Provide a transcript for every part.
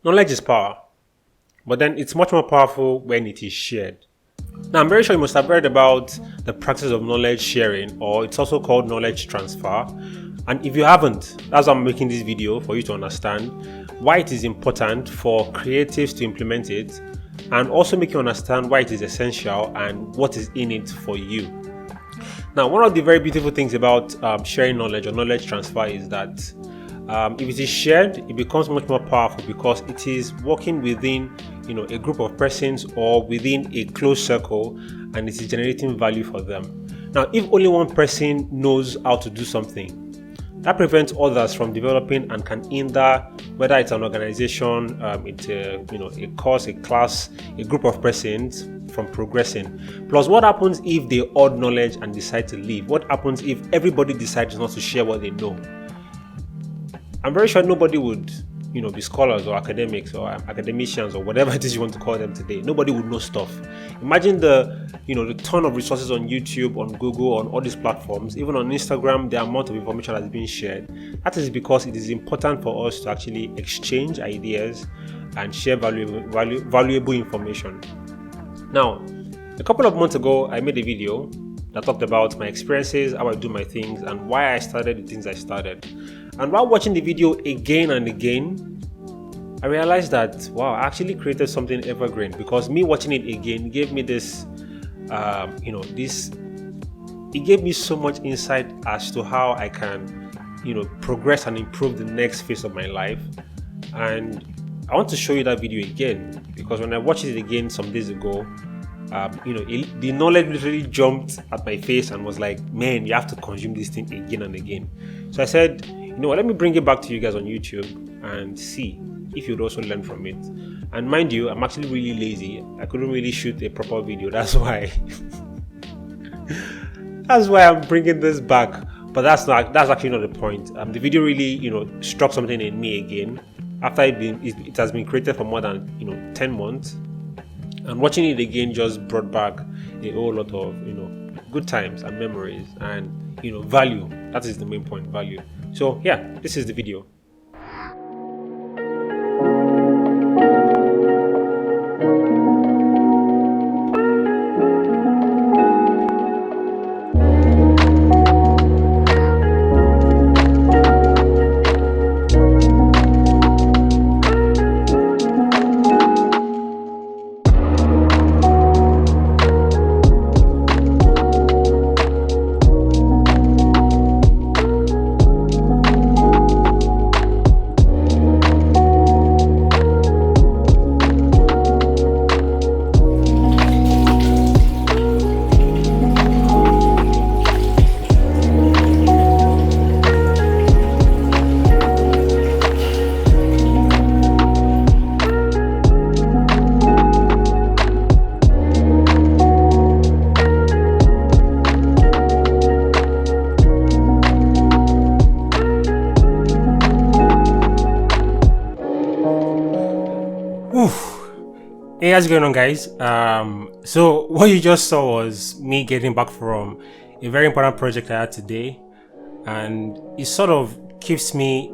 Knowledge is power, but then it's much more powerful when it is shared. Now, I'm very sure you must have heard about the practice of knowledge sharing, or it's also called knowledge transfer. And if you haven't, that's why I'm making this video, for you to understand why it is important for creatives to implement it, and also make you understand why it is essential and what is in it for you. Now, one of the very beautiful things about sharing knowledge or knowledge transfer is that if it is shared, it becomes much more powerful because it is working within a group of persons or within a closed circle, and it is generating value for them. Now, if only one person knows how to do something, that prevents others from developing and can hinder, whether it's an organization, it's a course, a class, a group of persons, from progressing. Plus, what happens if they hoard knowledge and decide to leave? What happens if everybody decides not to share what they know? I'm very sure nobody would, be scholars or academics or academicians or whatever it is you want to call them today. Nobody would know stuff. Imagine the ton of resources on YouTube, on Google, on all these platforms, even on Instagram, the amount of information that's being shared. That is because it is important for us to actually exchange ideas and share valuable information. Now, a couple of months ago, I made a video that talked about my experiences, how I do my things, and why I started the things I started. And while watching the video again and again, I realized that, wow, I actually created something evergreen, because me watching it again gave me this, it gave me so much insight as to how I can, progress and improve the next phase of my life. And I want to show you that video again, because when I watched it again some days ago, the knowledge literally jumped at my face and was like, man, you have to consume this thing again and again. So I said, let me bring it back to you guys on YouTube and see if you'd also learn from it. And mind you, I'm actually really lazy. I couldn't really shoot a proper video. That's why I'm bringing this back. But that's actually not the point. The video really, struck something in me again after it has been created for more than 10 months. And watching it again just brought back a whole lot of good times and memories and value. That is the main point, value. So yeah, this is the video. Hey, how's it going on, guys? So what you just saw was me getting back from a very important project I had today, and it sort of keeps me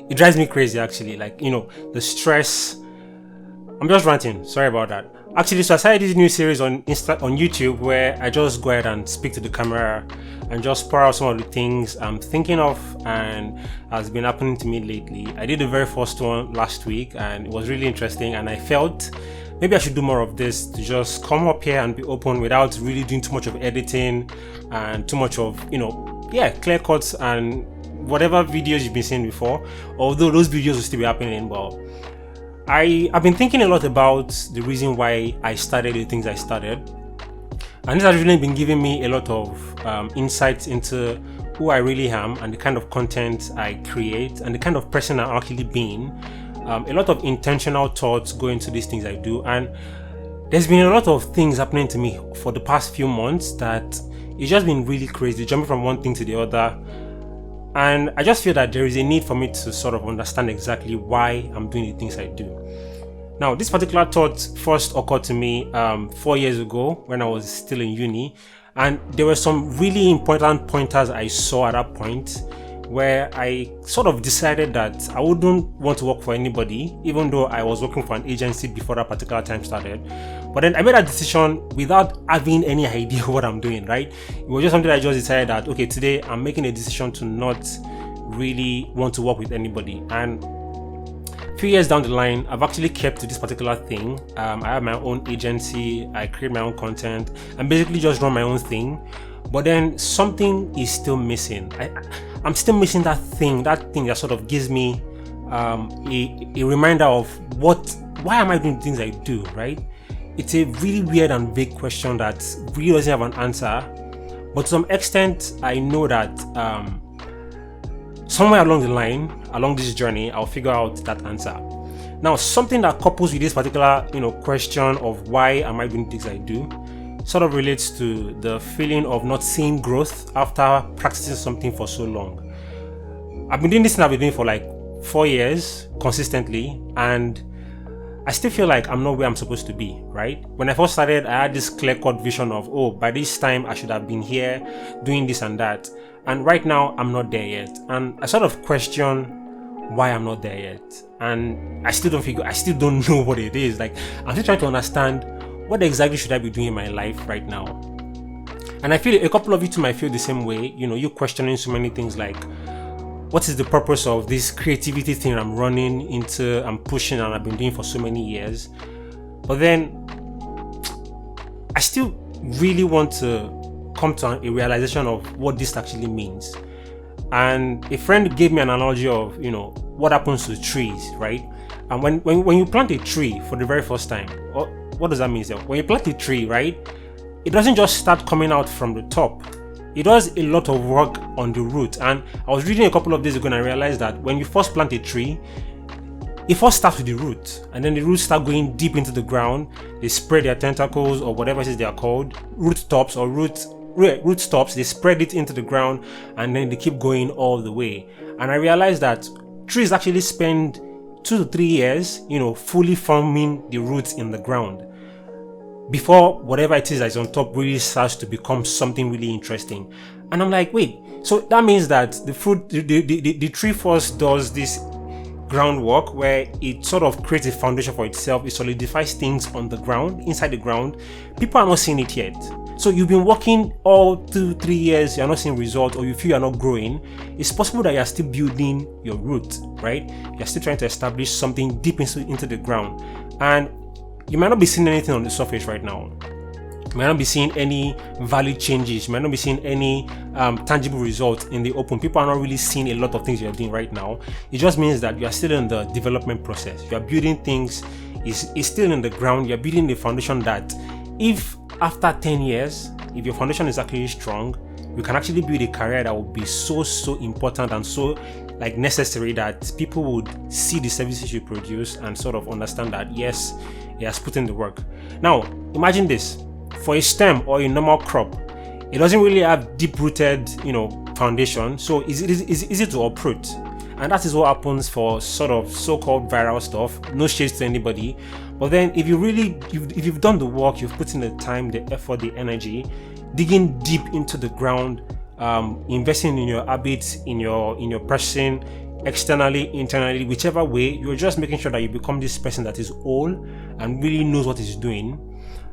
it drives me crazy, actually. Like, the stress. I'm just ranting, sorry about that. Actually, so I started this new series on YouTube where I just go ahead and speak to the camera and just pour out some of the things I'm thinking of and has been happening to me lately. I did the very first one last week and it was really interesting, and I felt maybe I should do more of this, to just come up here and be open without really doing too much of editing and too much of, clear cuts and whatever videos you've been seeing before, although those videos will still be happening. But I've been thinking a lot about the reason why I started the things I started, and this has really been giving me a lot of insights into who I really am and the kind of content I create and the kind of person I'm actually being. A lot of intentional thoughts go into these things I do, and there's been a lot of things happening to me for the past few months that it's just been really crazy, jumping from one thing to the other. And I just feel that there is a need for me to sort of understand exactly why I'm doing the things I do. Now, this particular thought first occurred to me 4 years ago when I was still in uni, and there were some really important pointers I saw at that point where I sort of decided that I wouldn't want to work for anybody, even though I was working for an agency before that particular time started. But then I made a decision without having any idea what I'm doing, right? It was just something I just decided that, okay, today I'm making a decision to not really want to work with anybody. And a few years down the line, I've actually kept to this particular thing. I have my own agency, I create my own content, and basically just run my own thing. But then something is still missing. I'm still missing that thing that sort of gives me a reminder of why am I doing things I do, right? It's a really weird and vague question that really doesn't have an answer. But to some extent, I know that somewhere along the line, along this journey, I'll figure out that answer. Now, something that couples with this particular, question of why am I doing things I do, sort of relates to the feeling of not seeing growth after practicing something for so long. I've been doing this and I've been doing it for like 4 years consistently, and I still feel like I'm not where I'm supposed to be, right? When I first started, I had this clear-cut vision of, by this time I should have been here doing this and that. And right now, I'm not there yet. And I sort of question why I'm not there yet. And I still don't know what it is. Like, I'm still trying to understand what exactly should I be doing in my life right now. And I feel a couple of you too might feel the same way. You questioning so many things like, what is the purpose of this creativity thing I'm running into, I'm pushing, and I've been doing for so many years? But then I still really want to come to a realization of what this actually means. And a friend gave me an analogy of, what happens to trees, right? And when you plant a tree for the very first time, what does that mean? So when you plant a tree, right, it doesn't just start coming out from the top. It does a lot of work on the root. And I was reading a couple of days ago and I realized that when you first plant a tree, it first starts with the root, and then the roots start going deep into the ground. They spread their tentacles, or whatever it is they are called, root tops, they spread it into the ground, and then they keep going all the way. And I realized that trees actually spend 2 to 3 years, fully forming the roots in the ground before whatever it is that is on top really starts to become something really interesting. And I'm like, wait, so that means that the tree first does this groundwork where it sort of creates a foundation for itself, it solidifies things on the ground, inside the ground. People are not seeing it yet. So you've been working all 2-3 years, you're not seeing results, or you feel you're not growing. It's possible that you're still building your roots, right? You're still trying to establish something deep into the ground. And you might not be seeing anything on the surface right now. You might not be seeing any value changes. You might not be seeing any tangible results in the open. People are not really seeing a lot of things you're doing right now. It just means that you are still in the development process. You are building things. It's still in the ground. You're building the foundation that if after 10 years, if your foundation is actually strong, you can actually build a career that will be so important and so necessary that people would see the services you produce and sort of understand that yes, he has put in the work. Now, imagine this. For a stem or a normal crop, it doesn't really have deep-rooted, foundation, so it's easy to uproot. And that is what happens for sort of so-called viral stuff. No shades to anybody. But then if you've done the work, you've put in the time, the effort, the energy, digging deep into the ground, investing in your habits, in your purchasing, externally, internally, whichever way, you're just making sure that you become this person that is whole and really knows what he's doing.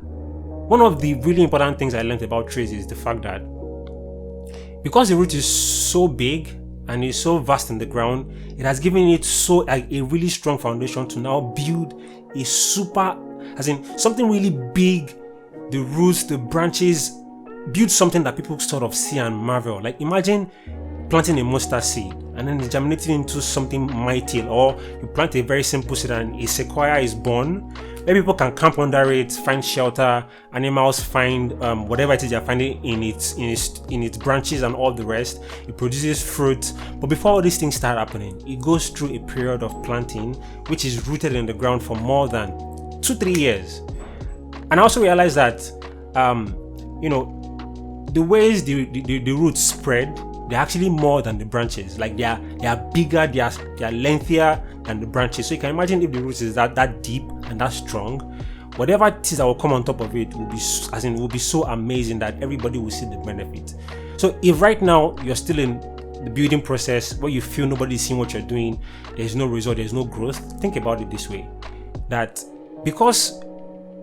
One of the really important things I learned about trees is the fact that because the root is so big and is so vast in the ground, it has given it a really strong foundation to now build something really big. The roots, the branches, build something that people sort of see and marvel. Like, imagine planting a mustard seed and then it's germinating into something mighty, or you plant a very simple seed and a sequoia is born, where people can camp under it, find shelter, animals find whatever it is they're finding in its branches and all the rest. It produces fruit. But before all these things start happening, it goes through a period of planting which is rooted in the ground for more than 2-3 years. And I also realized that the ways the roots spread, they're actually more than the branches. Like, they are bigger, they are lengthier than the branches. So you can imagine if the roots is that deep and that strong, whatever it is that will come on top of it will be so amazing that everybody will see the benefit. So if right now you're still in the building process where you feel nobody's seeing what you're doing, there's no result, there's no growth, think about it this way, that because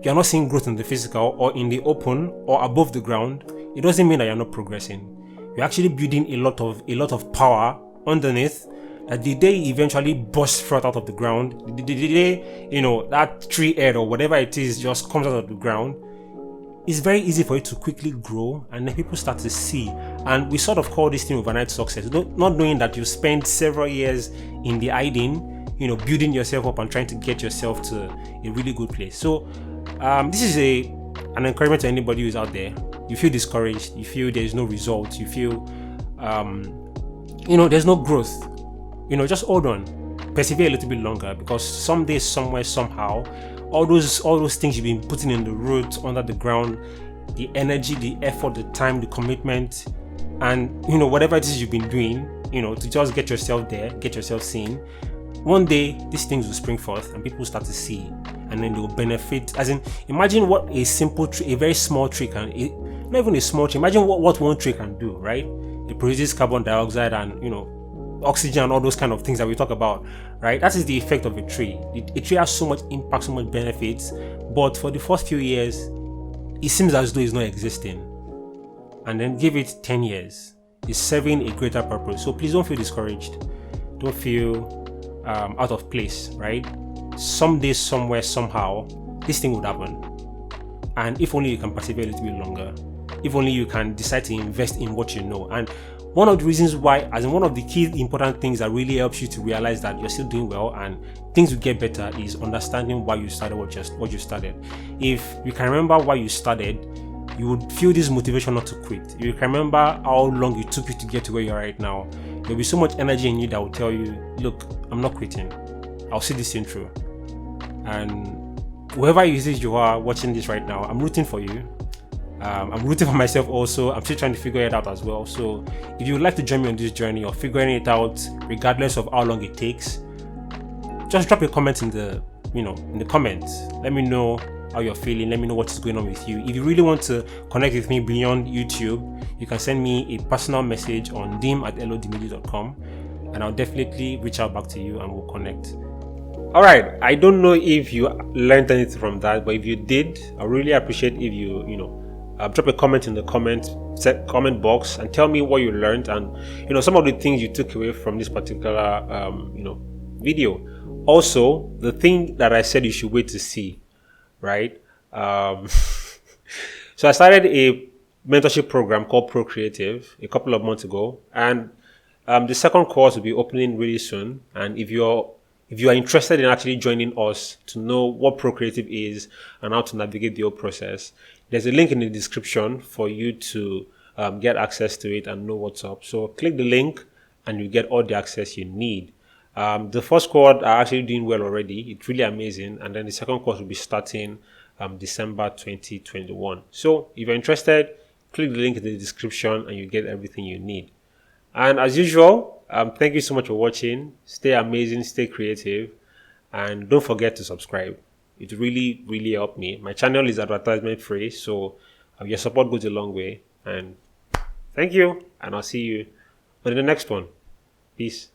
you're not seeing growth in the physical or in the open or above the ground, it doesn't mean that you're not progressing. You're actually building a lot of power underneath, that the day you eventually burst forth out of the ground, the day that tree head or whatever it is just comes out of the ground, it's very easy for it to quickly grow, and then people start to see. And we sort of call this thing overnight success, not knowing that you spent several years in the hiding, building yourself up and trying to get yourself to a really good place. So this is an encouragement to anybody who's out there. You feel discouraged, you feel there's no result, you feel there's no growth. Just hold on, persevere a little bit longer, because someday, somewhere, somehow, all those things you've been putting in the roots, under the ground, the energy, the effort, the time, the commitment, and whatever it is you've been doing, to just get yourself there, get yourself seen. One day these things will spring forth and people start to see, and then they will benefit. As in, imagine what a simple tree, a very small tree can, not even a small tree, imagine what one tree can do, right? It produces carbon dioxide and oxygen and all those kind of things that we talk about, right? That is the effect of a tree. A tree has so much impact, so much benefits, but for the first few years it seems as though it's not existing, and then give it 10 years, it's serving a greater purpose. So please don't feel discouraged, don't feel out of place, right? Someday, somewhere, somehow, this thing would happen, and if only you can persevere a little bit longer, if only you can decide to invest in what you know. And one of the reasons why, as in one of the key important things that really helps you to realize that you're still doing well and things will get better, is understanding why you started what you started. If you can remember why you started, you would feel this motivation not to quit. If you can remember how long it took you to get to where you are right now, there'll be so much energy in you that will tell you, look, I'm not quitting, I'll see this thing through. And whoever it is you are watching this right now, I'm rooting for you. I'm rooting for myself also. I'm still trying to figure it out as well. So if you would like to join me on this journey of figuring it out, regardless of how long it takes, just drop a comment in the comments. Let me know how you're feeling. Let me know what is going on with you. If you really want to connect with me beyond YouTube, you can send me a personal message on dim@lodmedia.com, and I'll definitely reach out back to you and we'll connect. All right, I don't know if you learned anything from that, but if you did, I really appreciate if you drop a comment in the comment box and tell me what you learned and some of the things you took away from this particular video. Also, the thing that I said you should wait to see, right? So I started a mentorship program called ProCreative a couple of months ago, and the second course will be opening really soon. And if you are interested in actually joining us to know what ProCreative is and how to navigate the whole process, there's a link in the description for you to get access to it and know what's up. So click the link and you get all the access you need. The first cohort are actually doing well already. It's really amazing. And then the second course will be starting December 2021. So if you're interested, click the link in the description and you get everything you need. And as usual, thank you so much for watching. Stay amazing, stay creative, and don't forget to subscribe. It really, really helped me. My channel is advertisement free, so your support goes a long way. And thank you, and I'll see you on the next one. Peace.